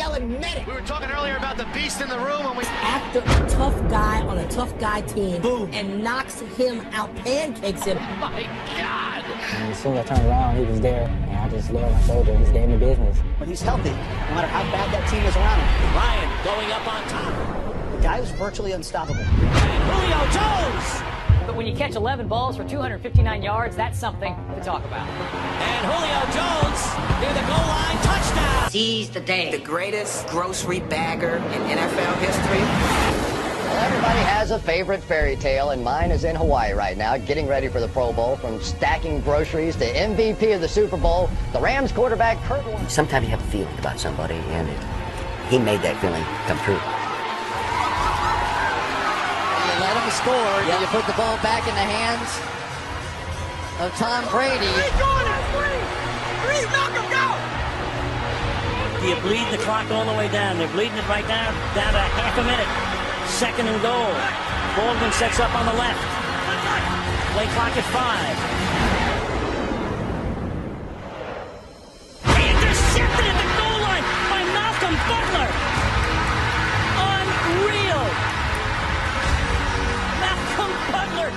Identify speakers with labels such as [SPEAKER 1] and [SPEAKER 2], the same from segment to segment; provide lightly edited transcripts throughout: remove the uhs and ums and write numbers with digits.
[SPEAKER 1] yelling medic.
[SPEAKER 2] We were talking earlier about the beast in the room when we...
[SPEAKER 1] After a tough guy on a tough guy team, boom, and knocks him out, pancakes him.
[SPEAKER 2] Oh my God!
[SPEAKER 3] And as soon as I turned around, he was there, and I just lowered my shoulder. He's gave me business.
[SPEAKER 4] When he's healthy, no matter how bad that team is around him.
[SPEAKER 5] Ryan going up on top.
[SPEAKER 4] The guy was virtually unstoppable.
[SPEAKER 5] And Julio Jones!
[SPEAKER 6] But when you catch 11 balls for 259 yards, that's something to talk about.
[SPEAKER 5] And Julio Jones near the goal line, touchdown!
[SPEAKER 7] Seize the day. The greatest grocery bagger in NFL history.
[SPEAKER 8] Well, everybody has a favorite fairy tale, and mine is in Hawaii right now, getting ready for the Pro Bowl. From stacking groceries to MVP of the Super Bowl, the Rams quarterback Kurt Warner.
[SPEAKER 7] Sometimes you have a feeling about somebody, and he made that feeling come true.
[SPEAKER 4] Let him score. Yep. You put the ball back in the hands of Tom Brady.
[SPEAKER 5] Three, knock him go! Do you bleed the clock all the way down? They're bleeding it right down to half a minute. Second and goal. Baldwin sets up on the left. Play clock at 5. Intercepted at the goal line by Malcolm Butler. Unreal. Malcolm Butler.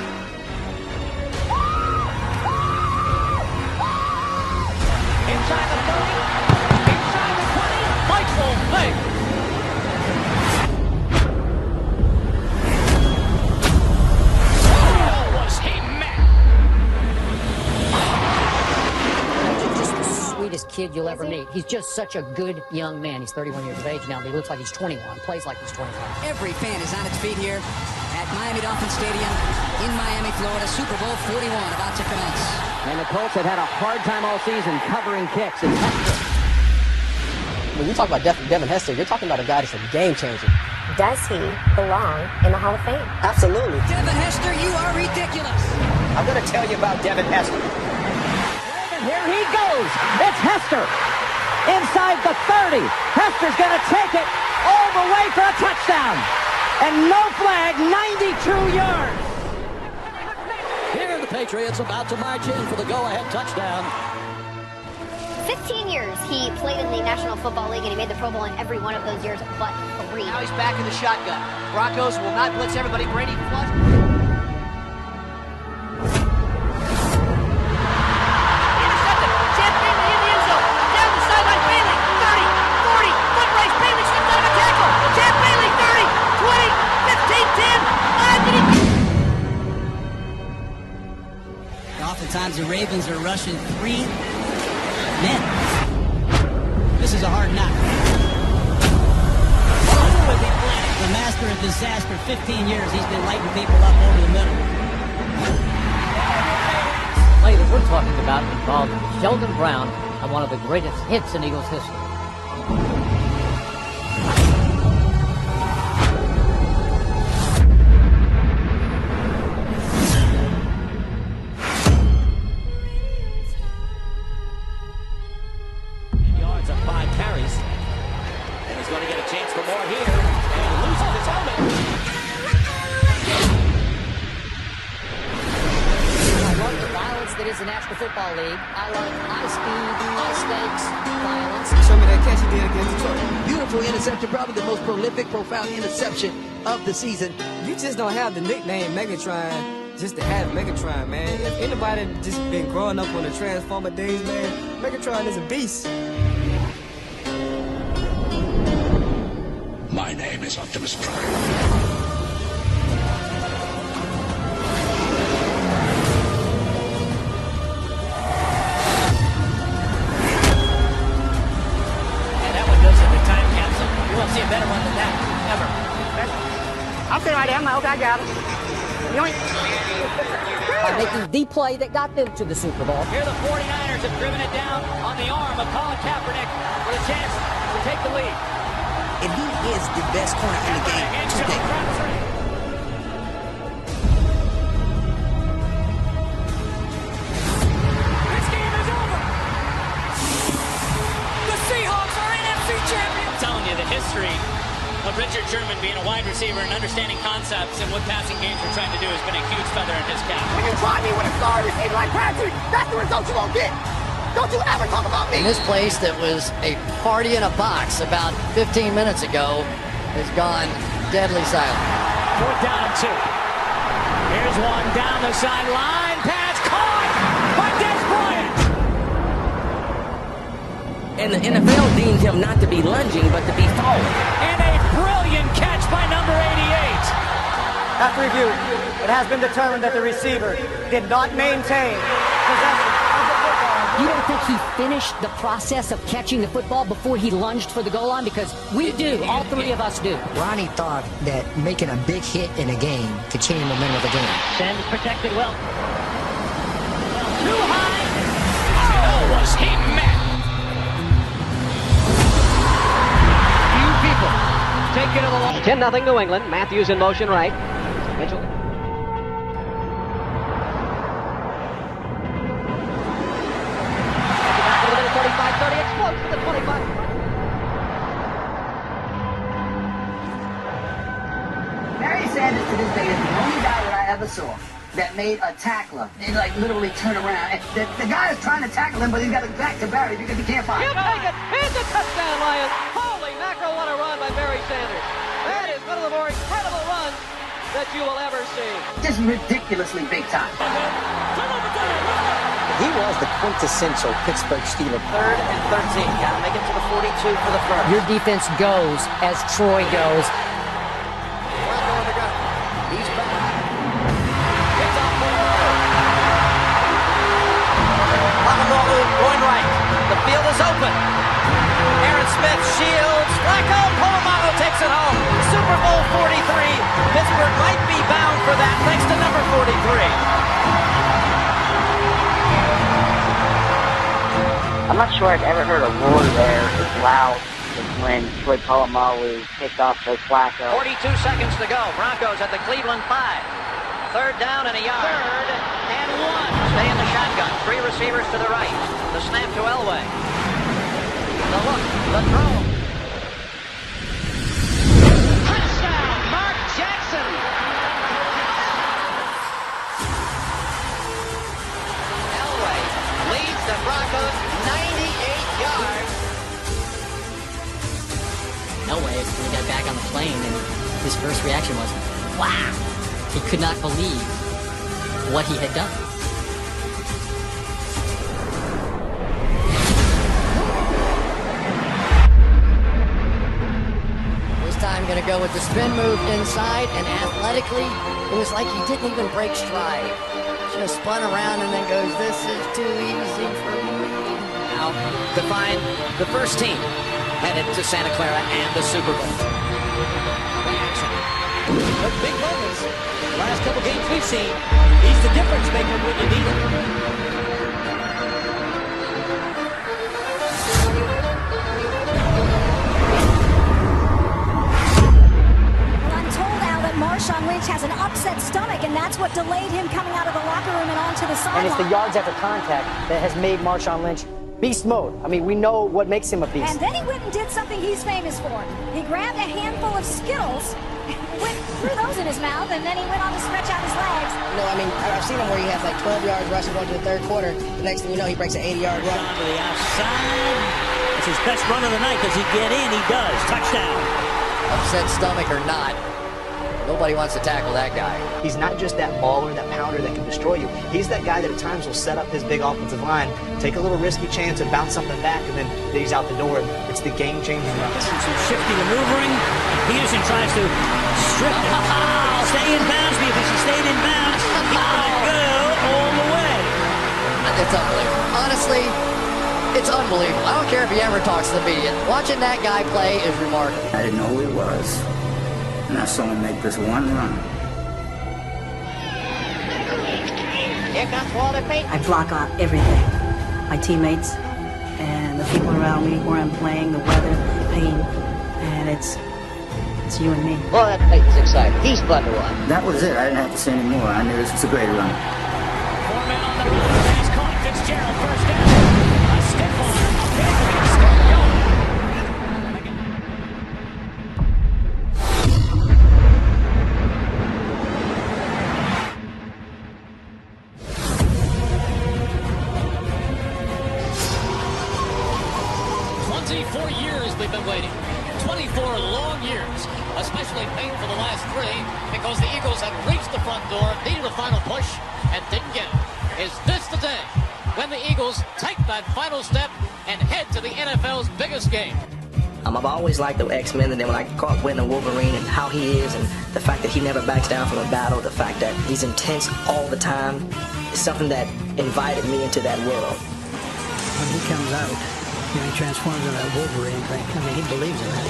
[SPEAKER 5] Inside the 30. Inside the 20. Michael Vick.
[SPEAKER 6] Kid you'll ever meet. He's just such a good young man. He's 31 years of age now, but he looks like he's 21. Plays like he's 25.
[SPEAKER 9] Every fan is on its feet here at Miami Dolphin Stadium in Miami, Florida. Super Bowl 41 about to commence.
[SPEAKER 10] And the Colts have had a hard time all season covering kicks. And
[SPEAKER 4] when you talk about Devin Hester, you're talking about a guy that's a game changer.
[SPEAKER 11] Does he belong in the Hall of Fame?
[SPEAKER 4] Absolutely.
[SPEAKER 9] Devin Hester, you are ridiculous.
[SPEAKER 4] I'm going to tell you about Devin Hester.
[SPEAKER 10] Here he goes. It's Hester inside the 30. Hester's going to take it all the way for a touchdown. And no flag, 92 yards.
[SPEAKER 5] Here are the Patriots about to march in for the go-ahead touchdown.
[SPEAKER 11] 15 years he played in the National Football League, and he made the Pro Bowl in every one of those years but 3.
[SPEAKER 12] Now he's back in the shotgun. Broncos will not blitz everybody. Brady flush.
[SPEAKER 9] Oftentimes the Ravens are rushing 3 men. This is a hard knock. The master of disaster, 15 years he's been lighting people up over the middle.
[SPEAKER 6] Play that we're talking about involved Sheldon Brown on one of the greatest hits in Eagles history. Football League. I love high speed, high stakes, violence.
[SPEAKER 12] Show me that catch he did against Detroit.
[SPEAKER 13] Beautiful interception, probably the most prolific, profound interception of the season.
[SPEAKER 14] You just don't have the nickname Megatron just to have Megatron, man. If anybody just been growing up on the Transformer days, man, Megatron is a beast.
[SPEAKER 15] My name is Optimus Prime.
[SPEAKER 6] See a better one than that, ever.
[SPEAKER 16] I'm sitting right there. I'm like, okay, I got him.
[SPEAKER 6] By making the play that got them to the Super Bowl.
[SPEAKER 5] Here the 49ers have driven it down on the arm of Colin Kaepernick with a chance to take the lead.
[SPEAKER 9] And he is the best corner in the game today.
[SPEAKER 5] This game is over. The Seahawks are NFC champions. I'm telling you, the history of Richard Sherman being a wide receiver and understanding concepts and what passing games we're trying to do has been a huge feather in his cap.
[SPEAKER 1] When you try me with a star receiver like Patrick, that's the result you're going to get.
[SPEAKER 13] Don't you ever talk about me!
[SPEAKER 4] And this place that was a party in a box about 15 minutes ago has gone deadly silent.
[SPEAKER 5] 4th down and 2. Here's one down the sideline. Pass caught by Des Bryant.
[SPEAKER 17] And the NFL deemed him not to be lunging, but to be falling.
[SPEAKER 5] And a brilliant catch by number 88.
[SPEAKER 10] After review, it has been determined that the receiver did not maintain possession of the football.
[SPEAKER 6] You don't think he finished the process of catching the football before he lunged for the goal line? Because we do. All three of us do.
[SPEAKER 18] Ronnie thought that making a big hit in a game could change the momentum of the game.
[SPEAKER 5] Sanders protected well. Too high. Oh, was he met?
[SPEAKER 12] Few people take it to the line. 10-0 New England. Matthews in motion right. Mitchell. Explodes to the 25.
[SPEAKER 19] Barry Sanders to this day is the only guy that I ever saw that made a tackler and like literally turn around. The guy is trying to tackle him, but he's got it back to Barry because he can't find
[SPEAKER 12] He'll take it. It's a touchdown, Lions. Holy mackerel, what a run by Barry Sanders. That is one of the more incredible runs that you will ever see.
[SPEAKER 19] Just ridiculously big time.
[SPEAKER 20] He was the quintessential Pittsburgh Steeler.
[SPEAKER 12] 3rd and 13. Got to make it to the 42 for the first.
[SPEAKER 6] Your defense goes as Troy goes.
[SPEAKER 12] He's back. Gets off Polamalu going right. The field is open. Aaron Smith shields. Flacco. Polamalu takes it home. Super Bowl 43. Pittsburgh might be bound for that thanks to number 43.
[SPEAKER 16] I'm not sure I've ever heard a roar there as loud as when Troy Polamalu kicked off Joe Flacco.
[SPEAKER 12] 42 seconds to go. Broncos at the Cleveland 5. 3rd down and a yard. 3rd and 1. Stay in the shotgun. 3 receivers to the right. The snap to Elway. The look. The throw. Touchdown, Mark Jackson. Elway leads the Broncos 98 yards.
[SPEAKER 6] Elway, when he got back on the plane, and his first reaction was, wow! He could not believe what he had done.
[SPEAKER 4] This time gonna go with the spin move inside, and athletically, it was like he didn't even break stride. Just spun around and then goes, this is too easy for me.
[SPEAKER 12] Now to find the first team headed to Santa Clara and the Super Bowl.
[SPEAKER 5] But big moments. The last couple games we've seen, he's the difference maker when you need him.
[SPEAKER 21] Marshawn Lynch has an upset stomach, and that's what delayed him coming out of the locker room and onto the sideline.
[SPEAKER 3] And it's the yards after contact that has made Marshawn Lynch beast mode. I mean, we know what makes him a beast.
[SPEAKER 21] And then he went and did something he's famous for. He grabbed a handful of Skittles, threw those in his mouth, and then he went on to stretch out his legs.
[SPEAKER 18] No, I mean, I've seen him where he has like 12 yards rushing going to the 3rd quarter. The next thing you know, he breaks an 80-yard run.
[SPEAKER 5] To the outside. It's his best run of the night. Does he get in? He does. Touchdown.
[SPEAKER 4] Upset stomach or not, nobody wants to tackle that guy.
[SPEAKER 20] He's not just that mauler, that pounder that can destroy you. He's that guy that at times will set up his big offensive line, take a little risky chance and bounce something back, and then he's out the door. It's the game-changing run.
[SPEAKER 5] Some shifty maneuvering. Peterson tries to strip it. Stay in bounds, because if he stayed in bounds, he might go all the way.
[SPEAKER 4] It's unbelievable. Honestly, it's unbelievable. I don't care if he ever talks to the media. Watching that guy play is remarkable.
[SPEAKER 22] I didn't know who he was. And I saw him make this one run.
[SPEAKER 12] Here comes Walter Payton.
[SPEAKER 23] I block out everything. My teammates and the people around me, where I'm playing, the weather, pain, and it's you and me.
[SPEAKER 12] Well, that Payton's excited. He's fun to watch.
[SPEAKER 22] That was it. I didn't have to say any more. I knew this was a great run.
[SPEAKER 5] 4 men on the run. He's caught. Fitzgerald first down. A stiff arm. A big one. Start going.
[SPEAKER 2] 24 long years, especially painful the last 3 because the Eagles had reached the front door, needed a final push, and didn't get it. Is this the day when the Eagles take that final step and head to the NFL's biggest game?
[SPEAKER 23] I've always liked the X-Men, and then when I caught wind of Wolverine and how he is, and the fact that he never backs down from a battle, the fact that he's intense all the time, is something that invited me into that world.
[SPEAKER 7] When he comes out, you know, he transforms into that Wolverine thing. I mean, he believes in that.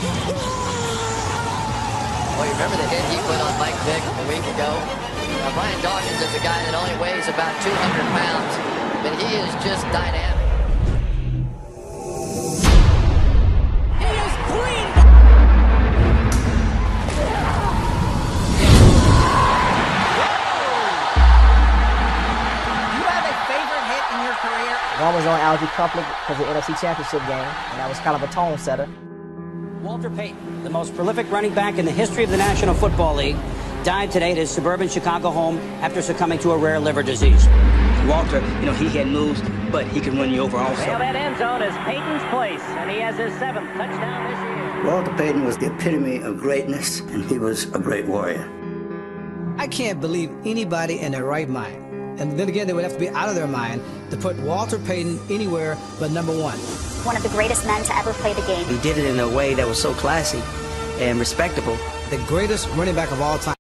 [SPEAKER 4] Well, you remember the hit he put on Mike Vick a week ago? Now, Brian Dawkins is a guy that only weighs about 200 pounds, but he is just dynamic.
[SPEAKER 3] One was on Algie Couplet because of the NFC Championship game, and that was kind of a tone setter.
[SPEAKER 8] Walter Payton, the most prolific running back in the history of the National Football League, died today at his suburban Chicago home after succumbing to a rare liver disease.
[SPEAKER 17] Walter, you know, he had moves, but he can run you over also.
[SPEAKER 10] Well, that end zone is Payton's place, and he has his 7th touchdown this year.
[SPEAKER 22] Walter Payton was the epitome of greatness, and he was a great warrior.
[SPEAKER 14] I can't believe anybody in their right mind, and then again, they would have to be out of their mind to put Walter Payton anywhere but number 1.
[SPEAKER 11] One of the greatest men to ever play the game.
[SPEAKER 23] He did it in a way that was so classy and respectable.
[SPEAKER 14] The greatest running back of all time.